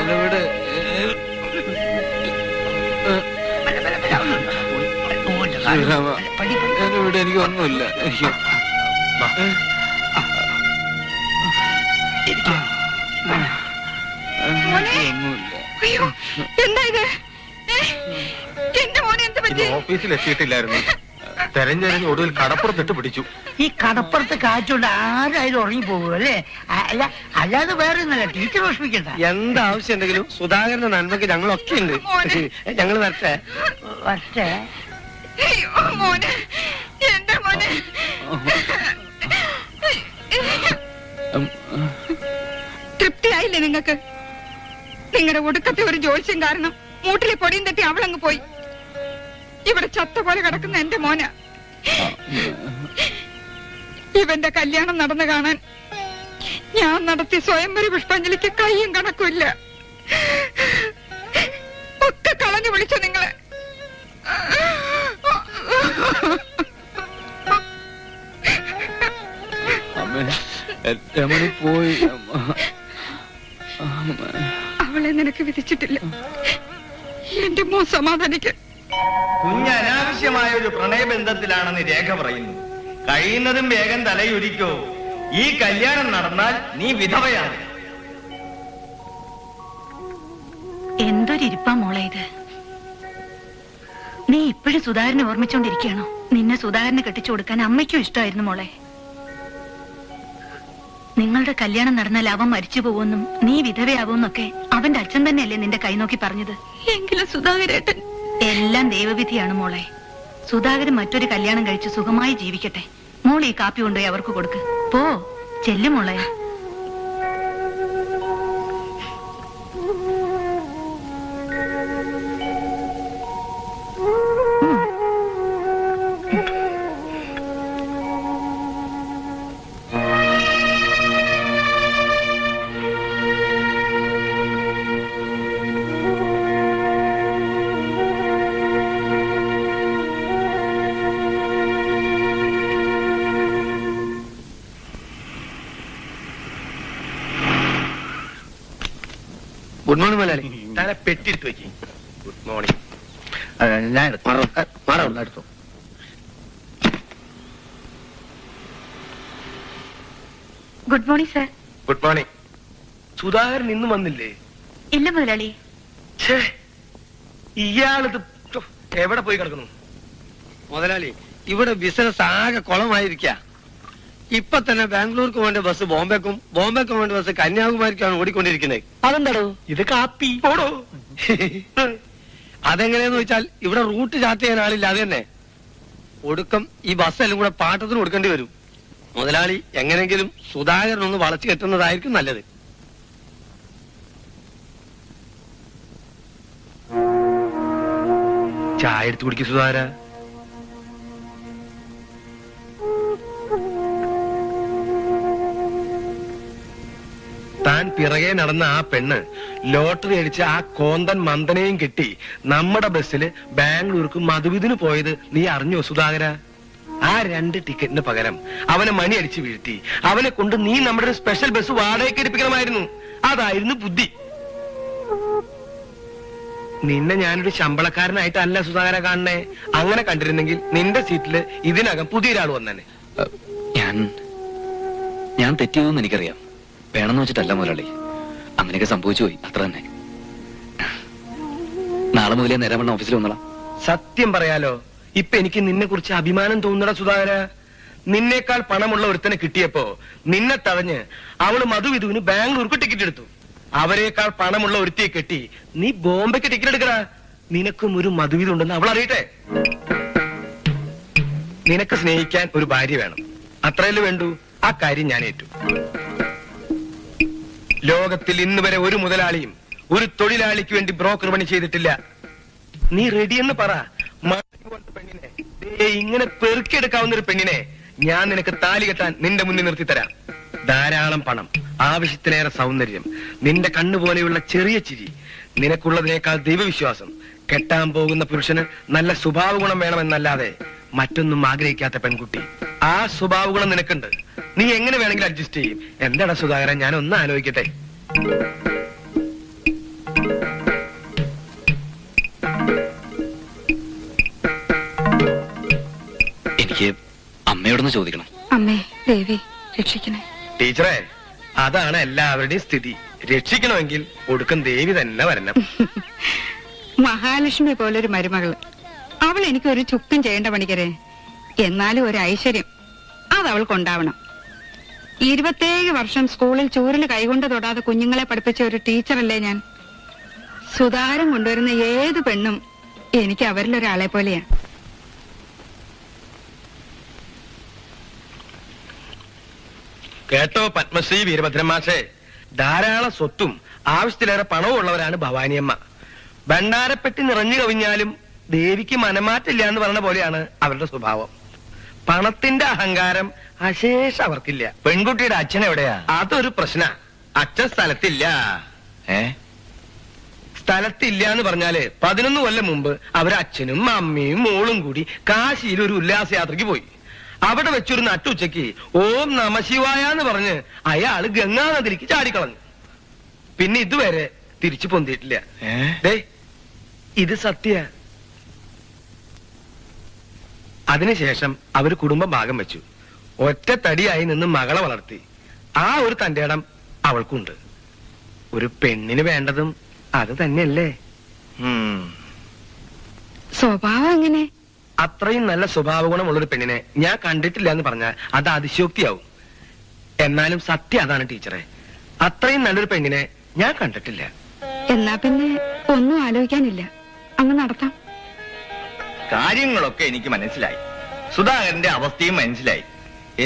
ഇവിടെ എനിക്ക് ഒന്നുമില്ല. എനിക്ക് ഓഫീസിലെത്തിയിട്ടില്ലായിരുന്നു. തെരഞ്ഞെറിഞ്ഞ് ഒടുവിൽ കടപ്പുറത്തിട്ട് പിടിച്ചു. ഈ കടപ്പുറത്ത് കാറ്റുകൊണ്ട് ആരായാലും ഉറങ്ങി പോകും അല്ലേ? അല്ലാതെ വേറെ ഒന്നല്ല. ടീച്ചർ വിഷമിക്കണ്ട. എന്താവശ്യം ഉണ്ടെങ്കിലും സുധാകരന്റെ നന്മയ്ക്ക് ഞങ്ങളൊക്കെ ഉണ്ട്. ഞങ്ങൾ വരട്ടെ. വരട്ടെ. തൃപ്തിയായില്ലേ നിങ്ങൾക്ക്? നിങ്ങളുടെ ഒടുക്കത്തെ ഒരു ജോത്സ്യം കാരണം മൂട്ടിലെ പൊടിയും തട്ടി അവളങ്ങ് പോയി. ഇവിടെ ചത്ത പോലെ കിടക്കുന്ന എന്റെ മോന. ഇവന്റെ കല്യാണം നടന്നു കാണാൻ ഞാൻ നടത്തിയ സ്വയംവര പുഷ്പാഞ്ജലിക്ക് കയ്യും കണക്കുമില്ല. ഒക്കെ കളഞ്ഞു വിളിച്ചോ നിങ്ങളെ. പോയി. അവളെ നിനക്ക് വിധിച്ചിട്ടില്ല. എന്റെ മോൻ സമാധാനിക്ക്. കുഞ്ഞ് അനാവശ്യമായ ഒരു പ്രണയബന്ധത്തിലാണെന്ന് രേഖ പറയുന്നു. കഴിയുന്നതും വേഗം തലയുരിക്കോ. ഈ കല്യാണം നടന്നാൽ നീ വിധവയാണ്. എന്തൊരിപ്പാ മോളെ ഇത്. നീ ഇപ്പോഴും സുധാകരനെ ഓർമ്മിച്ചോണ്ടിരിക്കുകയാണോ? നിന്നെ സുധാകരന് കെട്ടിച്ചു കൊടുക്കാൻ അമ്മയ്ക്കും ഇഷ്ടമായിരുന്നു മോളെ. നിങ്ങളുടെ കല്യാണം നടന്നാൽ അവൻ മരിച്ചു പോകുമെന്നും നീ വിധവയാവുമെന്നൊക്കെ അവന്റെ അച്ഛൻ തന്നെയല്ലേ നിന്റെ കൈ നോക്കി പറഞ്ഞത്? എങ്കിലും സുധാകരേട്ടൻ. എല്ലാം ദൈവവിധിയാണ് മോളെ. സുധാകരൻ മറ്റൊരു കല്യാണം കഴിച്ച് സുഖമായി ജീവിക്കട്ടെ. മോൾ ഈ കാപ്പി കൊണ്ടുപോയി അവർക്ക് കൊടുക്ക്. പോ, ചെല്ലു മോളെ. Good morning Malayali. താനെ പെട്ടിട്ട് വെക്കി. Good morning. ഞാൻ എടുത്തു. Good morning sir. Good morning. Sudhakaran ഇന്നും വന്നില്ലേ? ഇല്ല മുതലാളി. ഇയാളിത് എവിടെ പോയി കിടക്കുന്നു? മുതലാളി, ഇവിടെ ബിസിനസ് ആകെ കുളമായിരിക്ക. ഇപ്പൊ തന്നെ ബാംഗ്ലൂർക്ക് വേണ്ട ബസ് ബോംബെക്കും, ബോംബെക്കും വേണ്ട ബസ് കന്യാകുമാരിക്കാണ് ഓടിക്കൊണ്ടിരിക്കുന്നത്. അതെന്താടോ? ഇത് കാപ്പി ഓടോ. അതെങ്ങനെയാന്ന് വെച്ചാൽ ഇവിടെ റൂട്ട് ചാർട്ട് ചെയ്യാൻ ആളില്ല. അത് തന്നെ ഒടുക്കം ഈ ബസ്സെല്ലാം കൂടെ പാട്ടത്തിന് കൊടുക്കേണ്ടി വരും. മുതലാളി എങ്ങനെങ്കിലും സുധാകരനൊന്ന് വളച്ചു കെട്ടുന്നതായിരിക്കും നല്ലത്. ചായ എടുത്തു കുടിക്കും സുധാകര. താൻ പിറകെ നടന്ന ആ പെണ്ണ് ലോട്ടറി അടിച്ച് ആ കോന്തൻ മന്ദനെയും കിട്ടി നമ്മുടെ ബസ്സിൽ ബാംഗ്ലൂർക്ക് മധുവിധിന് പോയത് നീ അറിഞ്ഞോ സുധാകര? ആ 2 ടിക്കറ്റിന് പകരം അവനെ മണി അടിച്ച് വീഴ്ത്തി അവനെ കൊണ്ട് നീ നമ്മുടെ ഒരു സ്പെഷ്യൽ ബസ് വാടകയ്ക്ക് എടുപ്പിക്കണമായിരുന്നു. അതായിരുന്നു ബുദ്ധി. നിന്നെ ഞാനൊരു ശമ്പളക്കാരനായിട്ടല്ല സുധാകര കാണണേ. അങ്ങനെ കണ്ടിരുന്നെങ്കിൽ നിന്റെ സീറ്റില് ഇതിനകം പുതിയൊരാൾ വന്നെ. ഞാൻ തെറ്റിയതെന്ന് എനിക്കറിയാം. വേണമെന്ന് വെച്ചിട്ടല്ല മുതലാളി. അങ്ങനെയൊക്കെ സംഭവിച്ചു പോയി, അത്ര തന്നെ. നാളെ മുതലേ നേരം വേണം ഓഫീസിൽ വന്നോളാം. സത്യം പറയാലോ, ഇപ്പൊ എനിക്ക് നിന്നെ കുറിച്ച് അഭിമാനം തോന്നണ സുധാകര. നിന്നേക്കാൾ പണമുള്ള ഒരുത്തനെ കിട്ടിയപ്പോ നിന്നെ തടഞ്ഞ് അവള് മധുവിധുവിന് ബാംഗ്ലൂർക്ക് ടിക്കറ്റ് എടുത്തു. അവരെക്കാൾ പണമുള്ള ഒരുത്തിയെ കെട്ടി നീ ബോംബെക്ക് ടിക്കറ്റ് എടുക്കടാ. നിനക്കും ഒരു മധുവിധുണ്ടെന്ന് അവൾ അറിയട്ടെ. നിനക്ക് സ്നേഹിക്കാൻ ഒരു ഭാര്യ വേണം, അത്രയല്ലേ വേണ്ടൂ. ആ കാര്യം ഞാൻ ഏറ്റു. ലോകത്തിൽ ഇന്ന് വരെ ഒരു മുതലാളിയും ഒരു തൊഴിലാളിക്ക് വേണ്ടി ബ്രോക്കർ പണി ചെയ്തിട്ടില്ല. നീ റെഡിയെന്ന് പറ. പെണ്ണിനെ, ഇങ്ങനെ പെറുക്കിയെടുക്കാവുന്ന ഒരു പെണ്ണിനെ ഞാൻ നിനക്ക് താലി കെട്ടാൻ നിന്റെ മുന്നിൽ നിർത്തി തരാം. ധാരാളം പണം, ആവശ്യത്തിലേറെ സൗന്ദര്യം, നിന്റെ കണ്ണുപോലെയുള്ള ചെറിയ ചിരി, നിനക്കുള്ളതിനേക്കാൾ ദൈവവിശ്വാസം. കെട്ടാൻ പോകുന്ന പുരുഷന് നല്ല സ്വഭാവ ഗുണം വേണമെന്നല്ലാതെ മറ്റൊന്നും ആഗ്രഹിക്കാത്ത പെൺകുട്ടി. ആ സ്വഭാവ ഗുണം നിനക്കുണ്ട്. നീ എങ്ങനെ വേണമെങ്കിലും അഡ്ജസ്റ്റ് ചെയ്യും. എന്താടാ സുധാകരൻ, ഞാനൊന്ന് ആലോചിക്കട്ടെ. അമ്മയോടൊന്ന് ചോദിക്കണം. അമ്മേ ദേവി രക്ഷിക്കണേ. ടീച്ചറെ, അതാണ് എല്ലാവരുടെയും സ്ഥിതി. രക്ഷിക്കണമെങ്കിൽ ഒടുക്കം ദേവി തന്നെ വരണം. മഹാലക്ഷ്മി പോലൊരു മരുമകള്, അവൾ എനിക്കൊരു ചുക്കും ചെയ്യേണ്ട പണിക്കരെ. എന്നാലും ഒരു ഐശ്വര്യം അത് അവൾക്കുണ്ടാവണം. 27 വർഷം സ്കൂളിൽ ചൂരിൽ കൈകൊണ്ട് തൊടാതെ കുഞ്ഞുങ്ങളെ പഠിപ്പിച്ച ഒരു ടീച്ചറല്ലേ ഞാൻ. സുധാരം കൊണ്ടുവരുന്ന ഏത് പെണ്ണും എനിക്ക് അവരിലൊരാളെ പോലെയാ. കേട്ടോ പത്മശ്രീ വീരഭദ്രൻ മാഷേ, ധാരാളം സ്വത്തും ആവശ്യത്തിലേറെ പണവും ഉള്ളവരാണ് ഭവാനിയമ്മ. ഭണ്ഡാരപ്പെട്ടി നിറഞ്ഞു കവിഞ്ഞാലും ദേവിക്ക് മനമാറ്റില്ല എന്ന് പറഞ്ഞ പോലെയാണ് അവരുടെ സ്വഭാവം. പണത്തിന്റെ അഹങ്കാരം അശേഷം അവർക്കില്ല. പെൺകുട്ടിയുടെ അച്ഛൻ എവിടെയാ? അതൊരു പ്രശ്ന. അച്ഛൻ സ്ഥലത്തില്ല. സ്ഥലത്തില്ല എന്ന് പറഞ്ഞാല് 11 കൊല്ലം മുമ്പ് അവരച്ഛനും അമ്മയും മോളും കൂടി കാശിയിൽ ഒരു ഉല്ലാസയാത്രയ്ക്ക് പോയി. അവിടെ വെച്ചൊരു നട്ടുച്ചയ്ക്ക് ഓം നമശിവായ എന്ന് പറഞ്ഞ് അയാള് ഗംഗാനദിലേക്ക് ചാടിക്കളഞ്ഞു. പിന്നെ ഇതുവരെ തിരിച്ചു പൊന്തിയിട്ടില്ല. ഇത് സത്യ. അതിനുശേഷം അവര് കുടുംബം ഭാഗം വെച്ചു. ഒറ്റ തടിയായി നിന്ന് മകളെ വളർത്തി. ആ ഒരു തന്റെ ഇടം അവൾക്കുണ്ട്. ഒരു പെണ്ണിന് വേണ്ടതും അത് തന്നെയല്ലേ? സ്വഭാവം എങ്ങനെ? അത്രയും നല്ല സ്വഭാവ ഗുണമുള്ളൊരു പെണ്ണിനെ ഞാൻ കണ്ടിട്ടില്ല എന്ന് പറഞ്ഞാൽ അത് അതിശയോക്തിയാവും. എന്നാലും സത്യം അതാണ് ടീച്ചറെ, അത്രയും നല്ലൊരു പെണ്ണിനെ ഞാൻ കണ്ടിട്ടില്ല. എന്നാ പിന്നെ ഒന്നും ആലോചിക്കാനില്ല, അങ്ങ് നടത്താം. കാര്യങ്ങളൊക്കെ എനിക്ക് മനസ്സിലായി, സുധാകരന്റെ അവസ്ഥയും മനസ്സിലായി.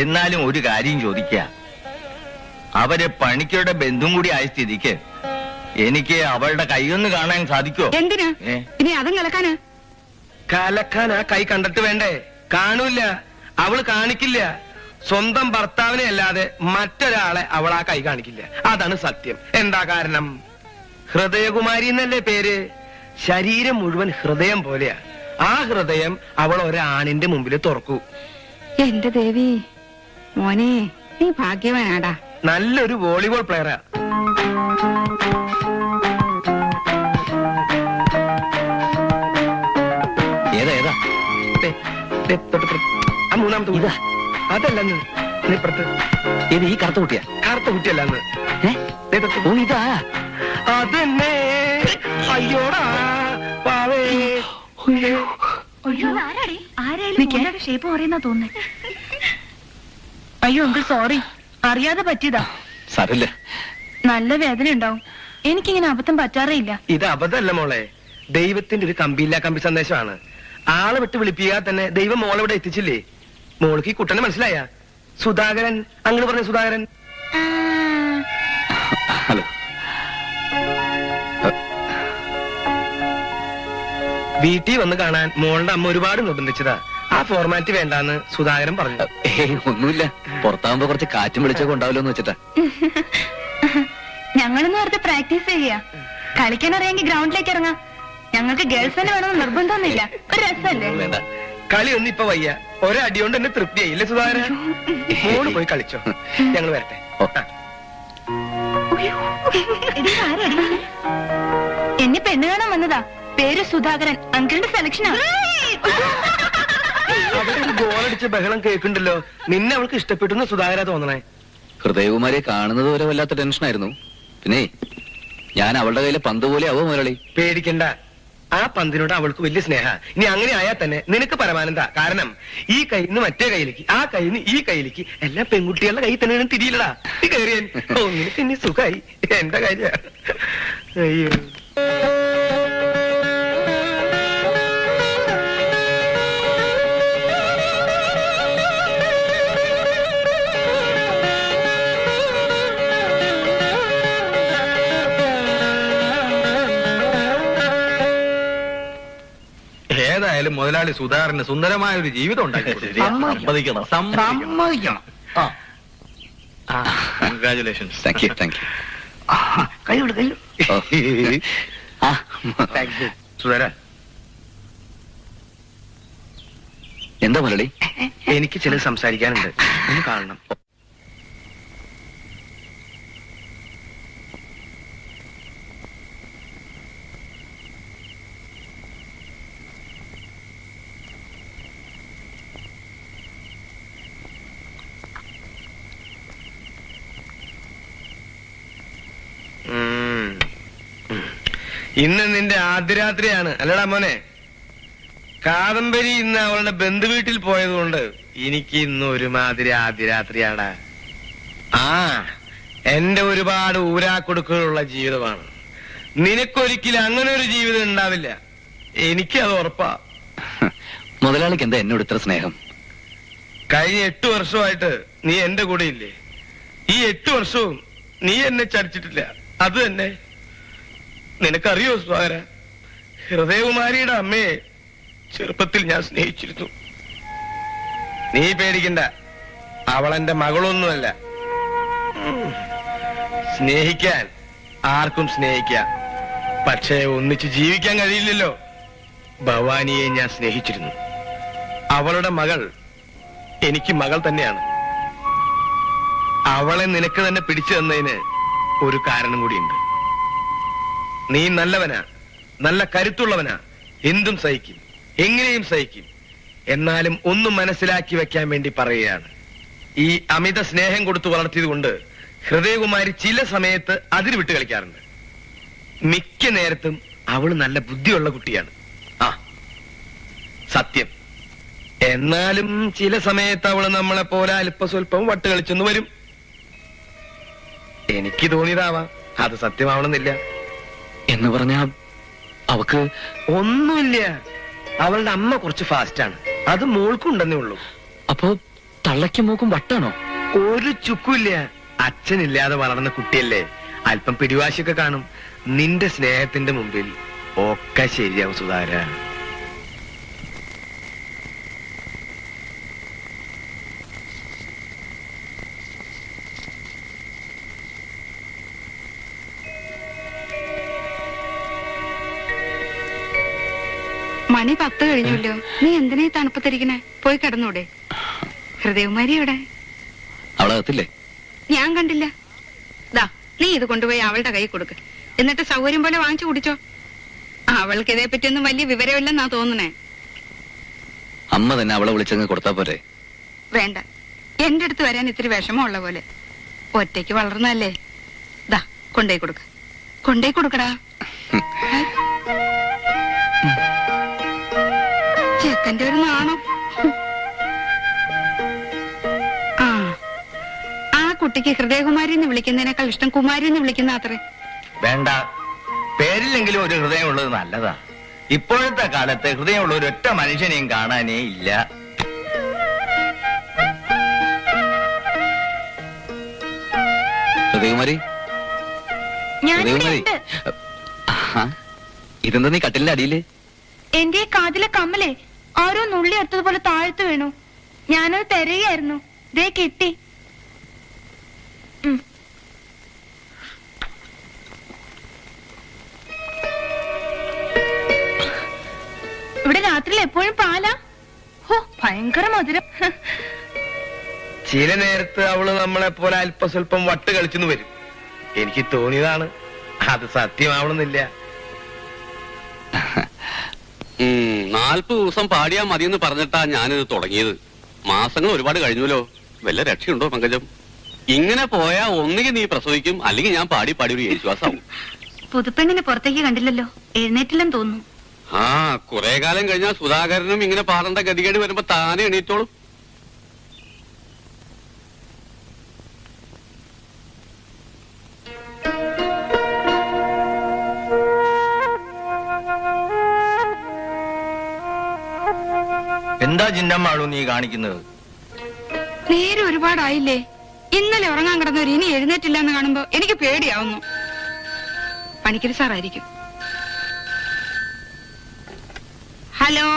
എന്നാലും ഒരു കാര്യം ചോദിക്കുക, അവര് പണിക്കരുടെ ബന്ധുവും കൂടി ആയ സ്ഥിതിക്ക് എനിക്ക് അവളുടെ കൈയൊന്ന് കാണാൻ സാധിക്കുമോ? എന്തിനാ ഇനി അതും കലക്കാനാ? കലക്കാൻ ആ കൈ കണ്ടിട്ട് വേണ്ടേ? കാണൂല, അവള് കാണിക്കില്ല. സ്വന്തം ഭർത്താവിനെ അല്ലാതെ മറ്റൊരാളെ അവൾ ആ കൈ കാണിക്കില്ല. അതാണ് സത്യം. എന്താ കാരണം? ഹൃദയകുമാരി എന്നല്ലേ പേര്. ശരീരം മുഴുവൻ ഹൃദയം പോലെയാ. ആ ഹൃദയം അവൾ ഒരാണിന്റെ മുമ്പിൽ തുറക്കൂ. എന്റെ ദേവി, മോനെ നീ ഭാഗ്യവാനാടാ. നല്ലൊരു വോളിബോൾ പ്ലെയറാ. ഏതാ ആ മൂന്നാമത്തെ ഇതാ. അതല്ലെന്ന് ഇപ്പുറത്ത്. ഏത് ഈ കറുത്ത കുട്ടിയാ? കറുത്ത കുട്ടിയല്ലെന്ന്. ഓ ഇതാ. അതന്നെ. അയ്യോടാ പാവേ. ഷേപ്പ് പറയുന്ന തോന്നേ. അയ്യോ അങ്കിൾ സോറി, അറിയാതെ പറ്റിയതാ. സാരമില്ല. നല്ല വേദന ഉണ്ടാവും. എനിക്കിങ്ങനെ അബദ്ധം പറ്റാറേ ഇല്ല. ഇത് അബദ്ധമല്ല മോളെ, ദൈവത്തിന്റെ ഒരു കമ്പിയില്ല കമ്പി സന്ദേശമാണ്. ആളെ വിട്ട് വിളിപ്പിക്കാതെ തന്നെ ദൈവം മോളെ ഇവിടെ എത്തിച്ചില്ലേ? മോൾക്ക് ഈ കുട്ടനെ മനസ്സിലായ? സുധാകരൻ, അങ്ങനെ പറഞ്ഞ സുധാകരൻ. ഹലോ. വീട്ടിൽ വന്ന് കാണാൻ മോളുടെ അമ്മ ഒരുപാട് നിർബന്ധിച്ചതാ. ആ ഫോർമാലിറ്റി വേണ്ടാന്ന് സുധാകരൻ പറഞ്ഞു. ഒന്നുമില്ല, പുറത്താകുമ്പോ കുറച്ച് കാറ്റും വെളിച്ചൊക്കെ ഉണ്ടാവല്ലോ എന്ന് വെച്ചിട്ടാ. ഞങ്ങളൊന്ന് വെറുതെ പ്രാക്ടീസ് ചെയ്യാ. കളിക്കാൻ അറിയാമെങ്കിൽ ഗ്രൗണ്ടിലേക്ക് ഇറങ്ങാം. ഞങ്ങൾക്ക് ഗേൾസ് തന്നെ വേണമെന്ന് നിർബന്ധമൊന്നുമില്ല. ഒരു രസമല്ലേ? വേണ്ട, കളിയൊന്നും ഇപ്പൊ വയ്യ. ഒരടി കൊണ്ട് എന്നെ തൃപ്തിയായില്ലേ സുധാകരൻ? മോള് പോയി കളിച്ചോ, ഞങ്ങൾ വരട്ടെ. എന്നെ പെണ്ണ് കാണാൻ വന്നതാ. പേര് സുധാകരൻ. അങ്കിളിന്റെ സെലക്ഷനാ. അവിടെ ഗോളടിച്ച് ബഹളം കേൾക്കുന്നുണ്ടല്ലോ. നിന്നെ അവൾക്ക് ഇഷ്ടപ്പെട്ടു സുധാകര തോന്നണേ. ഹൃദയകുമാരിയെ കാണുന്നത് വരെ വല്ലാത്ത ടെൻഷനായിരുന്നു. പിന്നെ ഞാൻ അവളുടെ കയ്യിലെ പന്ത് പോലെ ആവോ മുരളി? പേടിക്കണ്ട, ആ പന്തിനോട് അവൾക്ക് വലിയ സ്നേഹ. ഇനി അങ്ങനെ ആയാൽ തന്നെ നിനക്ക് പരമാനന്ദ. കാരണം ഈ കയ്യിൽ നിന്ന് മറ്റേ കയ്യിലേക്ക്, ആ കയ്യിൽ നിന്ന് ഈ കയ്യിലേക്ക് എല്ലാം പെൺകുട്ടികളുടെ കയ്യിൽ തന്നെ തിരിയില്ലടാ. ഈ കയറിയാൻ നിനക്ക് ഇനി സുഖമായി. എന്റെ കാര്യം അയ്യോ. ഏതായാലും മുതലാളി സുധാകരന് സുന്ദരമായ ഒരു ജീവിതം ഉണ്ടാക്കി. സമ്മതിക്കണം. Congratulations. Thank you, thank you. കൈയോട് കൈ. സുധാര, എന്താ മുരളി? എനിക്ക് ചിലത് സംസാരിക്കാനുണ്ട്, ഒന്ന് കാണണം. ഇന്ന് നിന്റെ ആദ്യരാത്രിയാണ് അല്ലടാ മോനെ. കാദംബരി ഇന്ന് അവളുടെ ബന്ധുവീട്ടിൽ പോയതുകൊണ്ട് എനിക്ക് ഇന്ന് ഒരുമാതിരി ആദ്യരാത്രിയാടാ. ആ എന്റെ ഒരുപാട് ഊരാക്കൊടുക്കുകളുള്ള ജീവിതമാണ്. നിനക്കൊരിക്കലും അങ്ങനെ ഒരു ജീവിതം ഉണ്ടാവില്ല. എനിക്കത് ഉറപ്പാ. മുതലാളിക്ക് എന്താ എന്നോട് ഇത്ര സ്നേഹം? കഴിഞ്ഞ 8 വർഷമായിട്ട് നീ എന്റെ കൂടെ ഇല്ലേ? ഈ 8 വർഷവും നീ എന്നെ ചടിച്ചിട്ടില്ല. അത് തന്നെ. നിനക്കറിയോ സുധാകര, ഹൃദയകുമാരിയുടെ അമ്മയെ ചെറുപ്പത്തിൽ ഞാൻ സ്നേഹിച്ചിരുന്നു. നീ പേടിക്കണ്ട, അവളെന്റെ മകളൊന്നുമല്ല. സ്നേഹിക്കാൻ ആർക്കും സ്നേഹിക്കാം, പക്ഷേ ഒന്നിച്ച് ജീവിക്കാൻ കഴിയില്ലല്ലോ. ഭവാനിയെ ഞാൻ സ്നേഹിച്ചിരുന്നു. അവളുടെ മകൾ എനിക്ക് മകൾ തന്നെയാണ്. അവളെ നിനക്ക് തന്നെ പിടിച്ചു തന്നതിന് ഒരു കാരണം കൂടിയുണ്ട്. നീ നല്ലവനാ, നല്ല കരുത്തുള്ളവനാ, എന്തും സഹിക്കും, എങ്ങനെയും സഹിക്കും. എന്നാലും ഒന്നും മനസ്സിലാക്കി വെക്കാൻ വേണ്ടി പറയുകയാണ്. ഈ അമിത സ്നേഹം കൊടുത്തു വളർത്തിയത് കൊണ്ട് ഹൃദയകുമാരി ചില സമയത്ത് അതിര് വിട്ട് കളിക്കാറുണ്ട്. മിക്ക നേരത്തും അവള് നല്ല ബുദ്ധിയുള്ള കുട്ടിയാണ്. ആ സത്യം. എന്നാലും ചില സമയത്ത് അവള് നമ്മളെ പോലെ അല്പസ്വല്പം വട്ട് കളിച്ചെന്ന് വരും. എനിക്ക് തോന്നിയതാവാം, അത് സത്യമാവണമെന്നില്ല. എന്ന് പറഞ്ഞാ അവക്ക് ഒന്നുമില്ല. അവളുടെ അമ്മ കുറച്ച് ഫാസ്റ്റാണ്, അത് മോൾക്കുണ്ടെന്നേ ഉള്ളൂ. അപ്പോ തള്ളയ്ക്കും മൂക്കും വട്ടാണോ? ഒരു ചുക്കുമില്ല. അച്ഛനില്ലാതെ വളർന്ന കുട്ടിയല്ലേ, അല്പം പിടിവാശിയൊക്കെ കാണും. നിന്റെ സ്നേഹത്തിന്റെ മുമ്പിൽ ഒക്കെ ശരിയാവും സുധാര. മണി 10 കഴിഞ്ഞല്ലോ. നീ എന്തിനാ ഈ തണുപ്പത്തിരിക്കണേ? പോയി കിടന്നൂടെ? ഹൃദയകുമാരി എവിടെ? അവളകത്തില്ലേ? ഞാൻ കണ്ടില്ല. ദാ നീ ഇത് കൊണ്ടുപോയി അവളുടെ കൈ കൊടുക്ക്. എന്നിട്ട് സൗകര്യം പോലെ വാങ്ങിച്ചു കുടിച്ചോ. അവൾക്ക് ഇതേ പറ്റിയൊന്നും വലിയ വിവരമില്ലെന്നാ തോന്നണേ. അമ്മ തന്നെ അവളെ വിളിച്ചങ്ങ് കൊടുത്താ പോരെ? വേണ്ട, എന്റെ അടുത്ത് വരാൻ ഇത്തിരി വിഷമമുള്ള പോലെ. ഒറ്റയ്ക്ക് വളർന്നല്ലേ. ദാ കൊണ്ടേ കൊടുക്ക, കൊണ്ടേ കൊടുക്കടാ. ചെക്കന്റെ ഒരു നാണം. ആ കുട്ടിക്ക് ഹൃദയകുമാരി എന്ന് വിളിക്കുന്നതിനേക്കാൾ ഇഷ്ടം കുമാരി എന്ന് വിളിക്കുന്ന അത്രേ. വേണ്ട, പേരില്ലെങ്കിലും ഒരു ഹൃദയമുള്ളത് നല്ലതാ. ഇപ്പോഴത്തെ കാലത്ത് ഹൃദയമുള്ള ഒരൊറ്റ മനുഷ്യനെയും കാണാനേ ഇല്ല. ഹൃദയകുമാരി, ഹൃദയകുമാരി, ഇതെന്താ നീ കട്ടിലിന്റെ അടിയില്? എന്റെ കാതിലെ കമ്മലേ ആരോ നുള്ളി എടുത്തതുപോലെ താഴ്ത്തു വീണു. ഞാനത് തരുകയായിരുന്നു. ദേ കിട്ടി. ഇവിടെ രാത്രിയിൽ എപ്പോഴും പാലാ? ഹോ, ഭയങ്കര മധുരം. ചില നേരത്ത് അവള് നമ്മളെ പോലെ അല്പസ്വല്പം വട്ട് കളിച്ചെന്ന് വരും. എനിക്ക് തോന്നിയതാണ്, അത് സത്യമാവണമെന്നില്ല. 40 ദിവസം പാടിയാ മതിയെന്ന് പറഞ്ഞിട്ടാ ഞാനിത് തുടങ്ങിയത്. മാസങ്ങൾ ഒരുപാട് കഴിഞ്ഞല്ലോ. വല്ല രക്ഷയുണ്ടോ പങ്കജം? ഇങ്ങനെ പോയാ ഒന്നുകിൽ നീ പ്രസവിക്കും, അല്ലെങ്കിൽ ഞാൻ പാടി പാടി ഒരു യേശുവാസാവും. പുതുപ്പെണ്ണിനെ പുറത്തേക്ക് കണ്ടില്ലല്ലോ, എഴുന്നേറ്റില്ലെന്ന് തോന്നുന്നു. ആ, കുറെ കാലം കഴിഞ്ഞാൽ സുധാകരനും ഇങ്ങനെ പാടേണ്ട ഗതികേട് വരുമ്പോ താനെ എണീറ്റോളും. എന്താ ചിന്നമ്മാളൂ നീ കാണിക്കുന്നത്? നേരെ ഒരുപാടായില്ലേ. ഇന്നലെ ഉറങ്ങാൻ കിടന്നവർ ഇനി എഴുന്നേറ്റില്ല എന്ന് കാണുമ്പോ എനിക്ക് പേടിയാവുന്നു. പണിക്കര് സാറായിരിക്കും. ഹലോ.